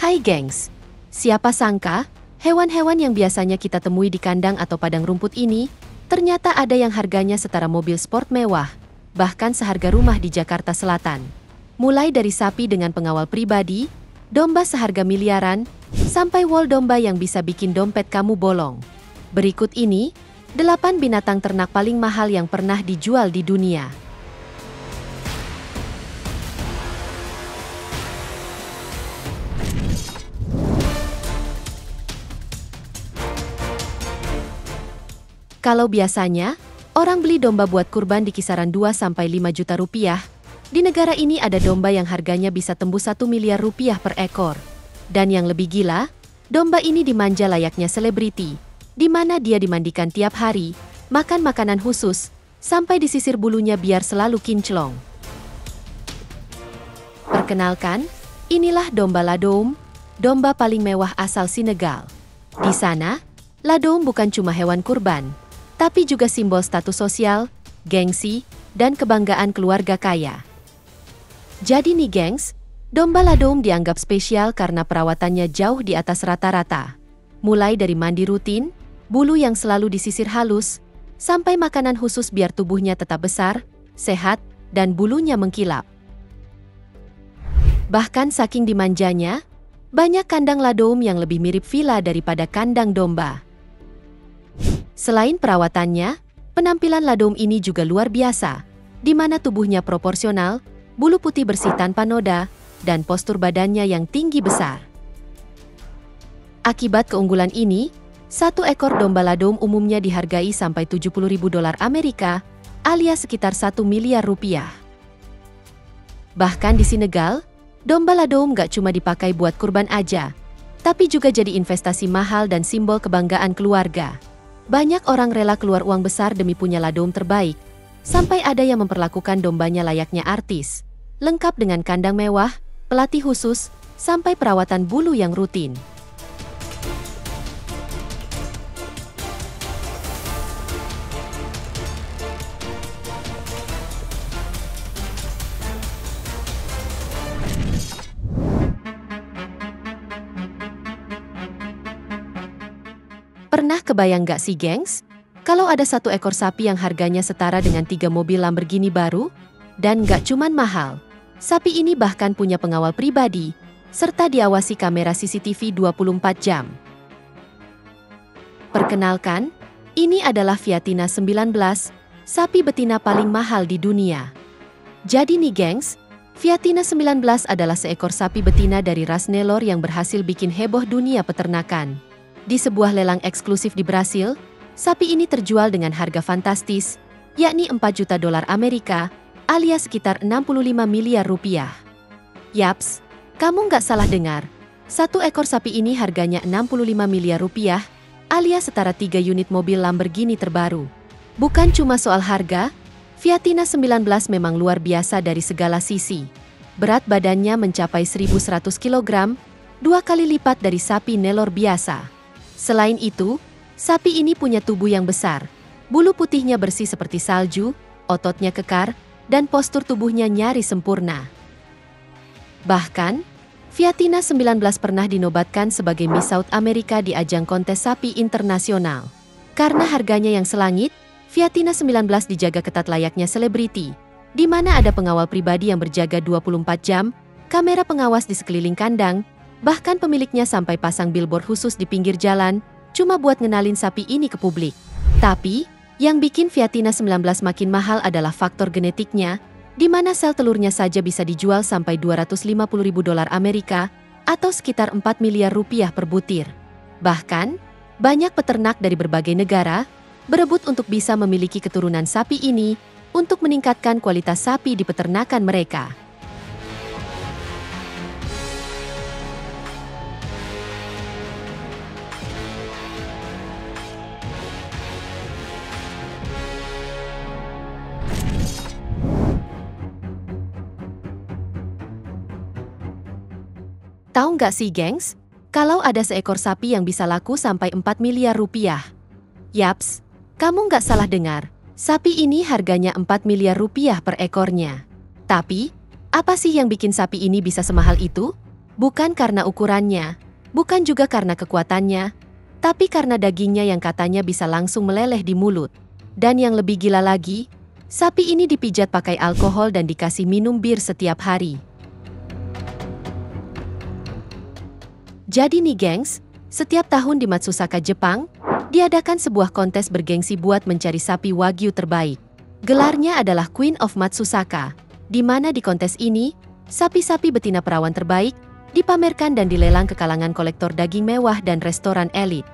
Hai gengs, siapa sangka hewan-hewan yang biasanya kita temui di kandang atau padang rumput ini ternyata ada yang harganya setara mobil sport mewah, bahkan seharga rumah di Jakarta Selatan. Mulai dari sapi dengan pengawal pribadi, domba seharga miliaran, sampai wol domba yang bisa bikin dompet kamu bolong. Berikut ini 8 binatang ternak paling mahal yang pernah dijual di dunia. Kalau biasanya, orang beli domba buat kurban di kisaran 2-5 juta rupiah, di negara ini ada domba yang harganya bisa tembus 1 miliar rupiah per ekor. Dan yang lebih gila, domba ini dimanja layaknya selebriti, di mana dia dimandikan tiap hari, makan makanan khusus, sampai disisir bulunya biar selalu kinclong. Perkenalkan, inilah domba Ladoum, domba paling mewah asal Senegal. Di sana, Ladoum bukan cuma hewan kurban, tapi juga simbol status sosial, gengsi, dan kebanggaan keluarga kaya. Jadi nih gengs, domba Ladoum dianggap spesial karena perawatannya jauh di atas rata-rata. Mulai dari mandi rutin, bulu yang selalu disisir halus, sampai makanan khusus biar tubuhnya tetap besar, sehat, dan bulunya mengkilap. Bahkan saking dimanjanya, banyak kandang Ladoum yang lebih mirip villa daripada kandang domba. Selain perawatannya, penampilan Ladoum ini juga luar biasa, di mana tubuhnya proporsional, bulu putih bersih tanpa noda, dan postur badannya yang tinggi besar. Akibat keunggulan ini, satu ekor domba Ladoum umumnya dihargai sampai $70.000 Amerika, alias sekitar 1 miliar rupiah. Bahkan di Senegal, domba Ladoum gak cuma dipakai buat kurban aja, tapi juga jadi investasi mahal dan simbol kebanggaan keluarga. Banyak orang rela keluar uang besar demi punya Ladoum terbaik, sampai ada yang memperlakukan dombanya layaknya artis, lengkap dengan kandang mewah, pelatih khusus, sampai perawatan bulu yang rutin. Pernah kebayang gak sih gengs? Kalau ada satu ekor sapi yang harganya setara dengan 3 mobil Lamborghini baru? Dan gak cuman mahal, sapi ini bahkan punya pengawal pribadi, serta diawasi kamera CCTV 24 jam. Perkenalkan, ini adalah Viettina 19, sapi betina paling mahal di dunia. Jadi nih gengs, Viettina 19 adalah seekor sapi betina dari ras Nelore yang berhasil bikin heboh dunia peternakan. Di sebuah lelang eksklusif di Brasil, sapi ini terjual dengan harga fantastis, yakni $4 juta Amerika, alias sekitar 65 miliar rupiah. Yaps, kamu nggak salah dengar. Satu ekor sapi ini harganya 65 miliar rupiah, alias setara 3 unit mobil Lamborghini terbaru. Bukan cuma soal harga, Viettina 19 memang luar biasa dari segala sisi. Berat badannya mencapai 1.100 kg, 2 kali lipat dari sapi Nelore biasa. Selain itu, sapi ini punya tubuh yang besar, bulu putihnya bersih seperti salju, ototnya kekar, dan postur tubuhnya nyaris sempurna. Bahkan, Viettina 19 pernah dinobatkan sebagai Miss South America di ajang kontes sapi internasional. Karena harganya yang selangit, Viettina 19 dijaga ketat layaknya selebriti, di mana ada pengawal pribadi yang berjaga 24 jam, kamera pengawas di sekeliling kandang, bahkan pemiliknya sampai pasang billboard khusus di pinggir jalan, cuma buat ngenalin sapi ini ke publik. Tapi, yang bikin Viettina 19 makin mahal adalah faktor genetiknya, di mana sel telurnya saja bisa dijual sampai $250.000 Amerika, atau sekitar 4 miliar rupiah per butir. Bahkan, banyak peternak dari berbagai negara berebut untuk bisa memiliki keturunan sapi ini untuk meningkatkan kualitas sapi di peternakan mereka. Tahu nggak sih gengs, kalau ada seekor sapi yang bisa laku sampai 4 miliar rupiah? Yaps, kamu nggak salah dengar, sapi ini harganya 4 miliar rupiah per ekornya. Tapi, apa sih yang bikin sapi ini bisa semahal itu? Bukan karena ukurannya, bukan juga karena kekuatannya, tapi karena dagingnya yang katanya bisa langsung meleleh di mulut. Dan yang lebih gila lagi, sapi ini dipijat pakai alkohol dan dikasih minum bir setiap hari. Jadi nih gengs, setiap tahun di Matsusaka, Jepang, diadakan sebuah kontes bergengsi buat mencari sapi Wagyu terbaik. Gelarnya adalah Queen of Matsusaka, di mana di kontes ini, sapi-sapi betina perawan terbaik dipamerkan dan dilelang ke kalangan kolektor daging mewah dan restoran elit.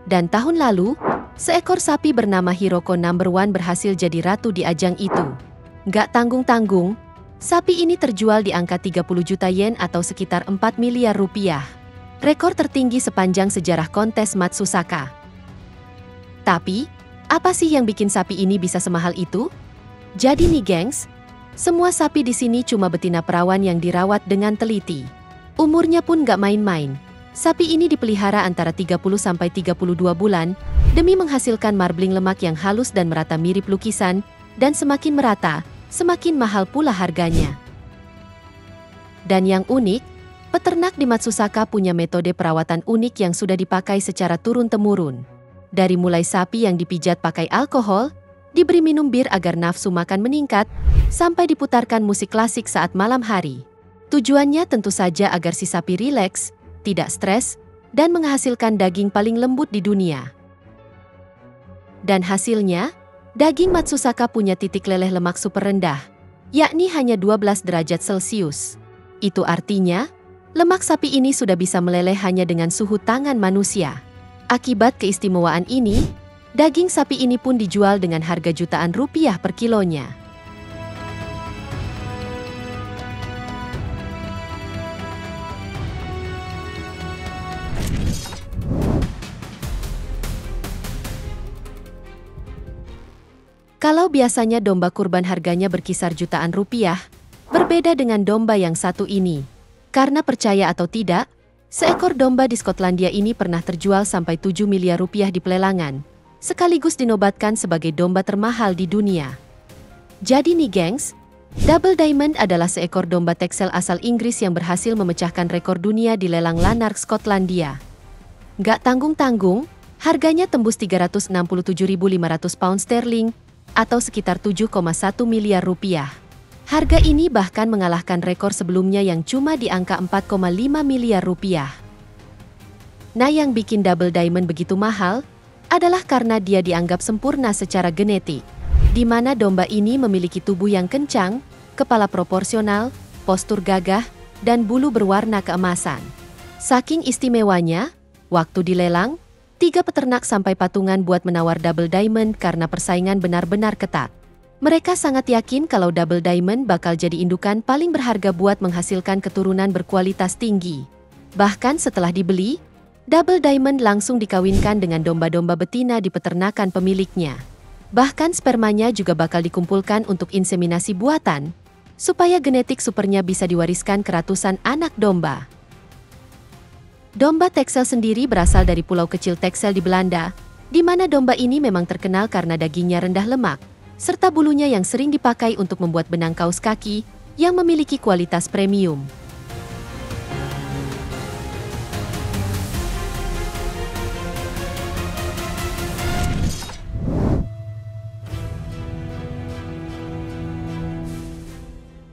Dan tahun lalu, seekor sapi bernama Hiroko No. 1 berhasil jadi ratu di ajang itu. Nggak tanggung-tanggung, sapi ini terjual di angka 30 juta yen atau sekitar 4 miliar rupiah. Rekor tertinggi sepanjang sejarah kontes Matsusaka. Tapi, apa sih yang bikin sapi ini bisa semahal itu? Jadi nih gengs, semua sapi di sini cuma betina perawan yang dirawat dengan teliti. Umurnya pun nggak main-main. Sapi ini dipelihara antara 30–32 bulan, demi menghasilkan marbling lemak yang halus dan merata mirip lukisan, dan semakin merata, semakin mahal pula harganya. Dan yang unik, peternak di Matsusaka punya metode perawatan unik yang sudah dipakai secara turun-temurun. Dari mulai sapi yang dipijat pakai alkohol, diberi minum bir agar nafsu makan meningkat, sampai diputarkan musik klasik saat malam hari. Tujuannya tentu saja agar si sapi rileks, tidak stres, dan menghasilkan daging paling lembut di dunia. Dan hasilnya, daging Matsusaka punya titik leleh lemak super rendah, yakni hanya 12 derajat Celcius. Itu artinya, lemak sapi ini sudah bisa meleleh hanya dengan suhu tangan manusia. Akibat keistimewaan ini, daging sapi ini pun dijual dengan harga jutaan rupiah per kilonya. Kalau biasanya domba kurban harganya berkisar jutaan rupiah, berbeda dengan domba yang satu ini. Karena percaya atau tidak, seekor domba di Skotlandia ini pernah terjual sampai 7 miliar rupiah di pelelangan, sekaligus dinobatkan sebagai domba termahal di dunia. Jadi nih gengs, Double Diamond adalah seekor domba Texel asal Inggris yang berhasil memecahkan rekor dunia di lelang Lanark Skotlandia. Nggak tanggung-tanggung, harganya tembus 367.500 pound sterling, atau sekitar 7,1 miliar rupiah. Harga ini bahkan mengalahkan rekor sebelumnya yang cuma di angka 4,5 miliar rupiah. Nah, yang bikin Double Diamond begitu mahal adalah karena dia dianggap sempurna secara genetik, di mana domba ini memiliki tubuh yang kencang, kepala proporsional, postur gagah, dan bulu berwarna keemasan. Saking istimewanya, waktu dilelang, 3 peternak sampai patungan buat menawar Double Diamond karena persaingan benar-benar ketat. Mereka sangat yakin kalau Double Diamond bakal jadi indukan paling berharga buat menghasilkan keturunan berkualitas tinggi. Bahkan setelah dibeli, Double Diamond langsung dikawinkan dengan domba-domba betina di peternakan pemiliknya. Bahkan spermanya juga bakal dikumpulkan untuk inseminasi buatan, supaya genetik supernya bisa diwariskan ke ratusan anak domba. Domba Texel sendiri berasal dari pulau kecil Texel di Belanda, di mana domba ini memang terkenal karena dagingnya rendah lemak, serta bulunya yang sering dipakai untuk membuat benang kaos kaki yang memiliki kualitas premium.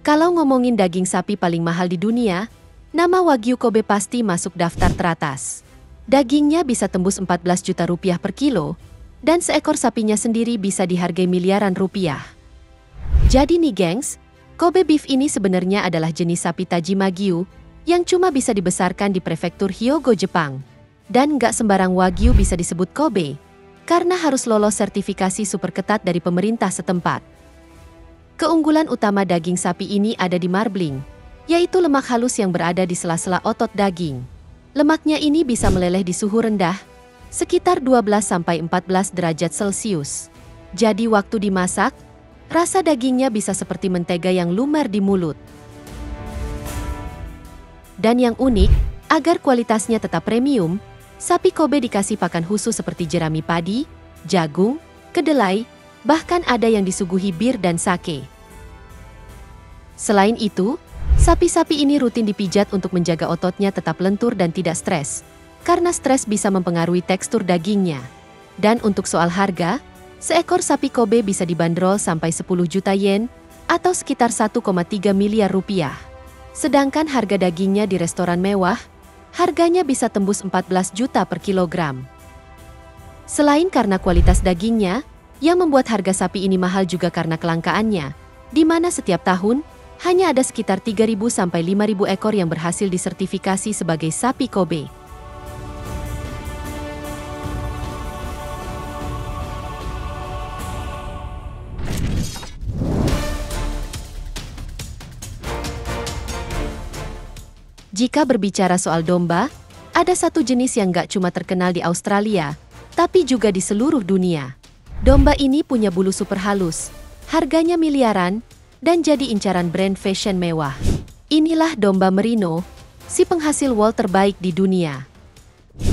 Kalau ngomongin daging sapi paling mahal di dunia, nama Wagyu Kobe pasti masuk daftar teratas. Dagingnya bisa tembus 14 juta rupiah per kilo, dan seekor sapinya sendiri bisa dihargai miliaran rupiah. Jadi nih gengs, Kobe beef ini sebenarnya adalah jenis sapi Taijimagyu yang cuma bisa dibesarkan di prefektur Hyogo, Jepang. Dan nggak sembarang Wagyu bisa disebut Kobe, karena harus lolos sertifikasi super ketat dari pemerintah setempat. Keunggulan utama daging sapi ini ada di marbling, yaitu lemak halus yang berada di sela-sela otot daging. Lemaknya ini bisa meleleh di suhu rendah, sekitar 12–14 derajat Celcius. Jadi waktu dimasak, rasa dagingnya bisa seperti mentega yang lumer di mulut. Dan yang unik, agar kualitasnya tetap premium, sapi Kobe dikasih pakan khusus seperti jerami padi, jagung, kedelai, bahkan ada yang disuguhi bir dan sake. Selain itu, Sapi-sapi ini rutin dipijat untuk menjaga ototnya tetap lentur dan tidak stres, karena stres bisa mempengaruhi tekstur dagingnya. Dan untuk soal harga, seekor sapi Kobe bisa dibanderol sampai 10 juta yen, atau sekitar 1,3 miliar rupiah. Sedangkan harga dagingnya di restoran mewah, harganya bisa tembus 14 juta per kilogram. Selain karena kualitas dagingnya, yang membuat harga sapi ini mahal juga karena kelangkaannya, di mana setiap tahun, hanya ada sekitar 3.000 sampai 5.000 ekor yang berhasil disertifikasi sebagai sapi Kobe. Jika berbicara soal domba, ada satu jenis yang gak cuma terkenal di Australia, tapi juga di seluruh dunia. Domba ini punya bulu super halus, harganya miliaran, dan jadi incaran brand fashion mewah. Inilah domba merino, si penghasil wool terbaik di dunia.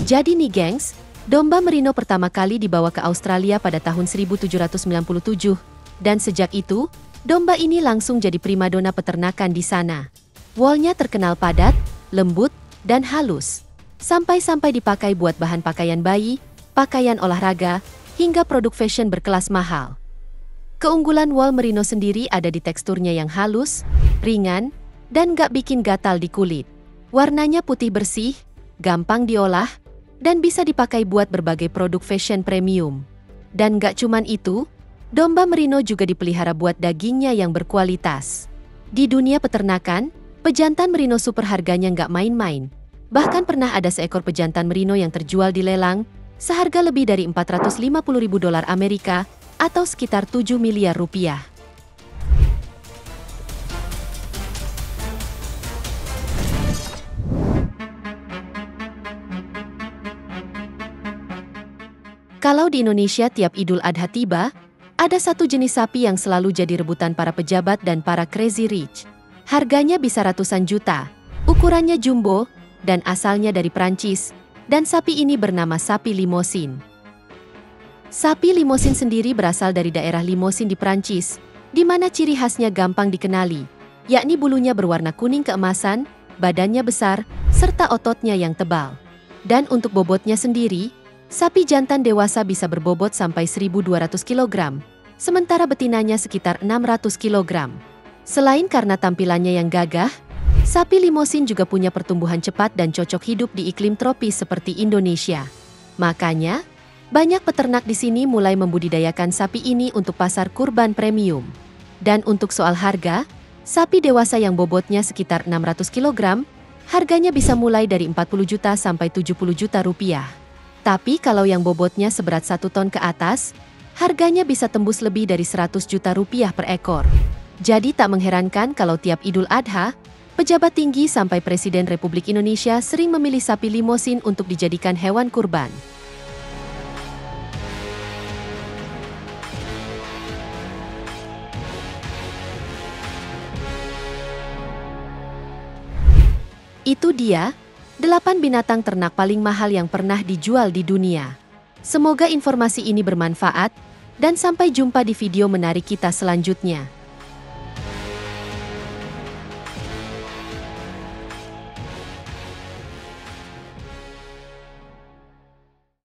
Jadi nih gengs, domba merino pertama kali dibawa ke Australia pada tahun 1797, dan sejak itu, domba ini langsung jadi primadona peternakan di sana. Woolnya terkenal padat, lembut, dan halus. Sampai-sampai dipakai buat bahan pakaian bayi, pakaian olahraga, hingga produk fashion berkelas mahal. Keunggulan wool merino sendiri ada di teksturnya yang halus, ringan, dan gak bikin gatal di kulit. Warnanya putih bersih, gampang diolah, dan bisa dipakai buat berbagai produk fashion premium. Dan gak cuman itu, domba merino juga dipelihara buat dagingnya yang berkualitas. Di dunia peternakan, pejantan merino super harganya nggak main-main. Bahkan pernah ada seekor pejantan merino yang terjual di lelang, seharga lebih dari 450.000 dolar Amerika, atau sekitar 7 miliar rupiah. Kalau di Indonesia tiap Idul Adha tiba, ada satu jenis sapi yang selalu jadi rebutan para pejabat dan para crazy rich. Harganya bisa ratusan juta, ukurannya jumbo, dan asalnya dari Prancis, dan sapi ini bernama sapi Limousin. Sapi Limousin sendiri berasal dari daerah Limousin di Prancis, di mana ciri khasnya gampang dikenali, yakni bulunya berwarna kuning keemasan, badannya besar, serta ototnya yang tebal. Dan untuk bobotnya sendiri, sapi jantan dewasa bisa berbobot sampai 1.200 kg, sementara betinanya sekitar 600 kg. Selain karena tampilannya yang gagah, sapi Limousin juga punya pertumbuhan cepat dan cocok hidup di iklim tropis seperti Indonesia. Makanya, banyak peternak di sini mulai membudidayakan sapi ini untuk pasar kurban premium. Dan untuk soal harga, sapi dewasa yang bobotnya sekitar 600 kg, harganya bisa mulai dari 40 juta sampai 70 juta rupiah. Tapi kalau yang bobotnya seberat 1 ton ke atas, harganya bisa tembus lebih dari 100 juta rupiah per ekor. Jadi tak mengherankan kalau tiap Idul Adha, pejabat tinggi sampai Presiden Republik Indonesia sering memilih sapi Limousin untuk dijadikan hewan kurban. Itu dia, 8 binatang ternak paling mahal yang pernah dijual di dunia. Semoga informasi ini bermanfaat, dan sampai jumpa di video menarik kita selanjutnya.